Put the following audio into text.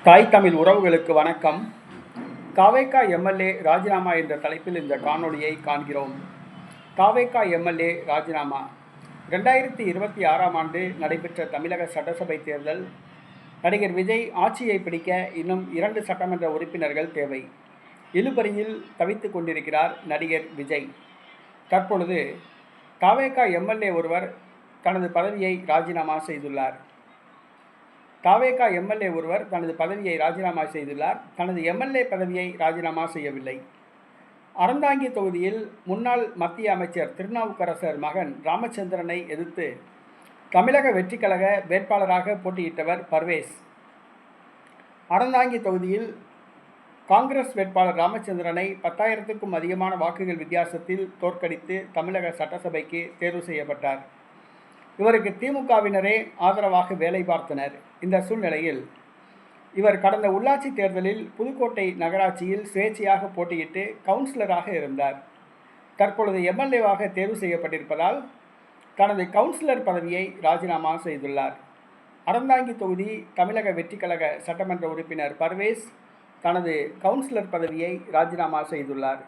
தாய் தமிழ் உறவுகளுக்கு வணக்கம். தாவேகா எம்எல்ஏ ராஜினாமா என்ற தலைப்பில் இந்த காணொளியை காண்கிறோம். தாவேகா எம்எல்ஏ ராஜினாமா. 2026ஆம் ஆண்டு நடைபெற்ற தமிழக சட்டசபை தேர்தல். நடிகர் விஜய் ஆட்சியை பிடிக்க இன்னும் 2 சட்டமன்ற உறுப்பினர்கள் தேவை. இழுபறியில் தவித்துக் கொண்டிருக்கிறார் நடிகர் விஜய். தற்பொழுது தாவேகா எம்எல்ஏ ஒருவர் தனது பதவியை ராஜினாமா செய்துள்ளார். தாவேகா எம்எல்ஏ ஒருவர் தனது பதவியை ராஜினாமா செய்துள்ளார். தனது எம்எல்ஏ பதவியை ராஜினாமா செய்யவில்லை. அறந்தாங்கி தொகுதியில் முன்னாள் மத்திய அமைச்சர் திருநாவுக்கரசர் மகன் ராமச்சந்திரனை எதிர்த்து தமிழக வெற்றி கழக வேட்பாளராக போட்டியிட்டவர் பர்வேஸ். அறந்தாங்கி தொகுதியில் காங்கிரஸ் வேட்பாளர் ராமச்சந்திரனை 10,000க்கும் அதிகமான வாக்குகள் வித்தியாசத்தில் தோற்கடித்து தமிழக சட்டசபைக்கு தேர்வு செய்யப்பட்டார். இவருக்கு திமுகவினரே ஆதரவாக வேலை பார்த்தனர். இந்த சூழ்நிலையில் இவர் கடந்த உள்ளாட்சி தேர்தலில் புதுக்கோட்டை நகராட்சியில் சுயேட்சையாக போட்டியிட்டு கவுன்சிலராக இருந்தார். தற்பொழுது எம்எல்ஏவாக தேர்வு செய்யப்பட்டிருப்பதால் தனது கவுன்சிலர் பதவியை ராஜினாமா செய்துள்ளார். அறந்தாங்கி தொகுதி தமிழக வெற்றி கழக சட்டமன்ற உறுப்பினர் பர்வேஸ் தனது கவுன்சிலர் பதவியை ராஜினாமா செய்துள்ளார்.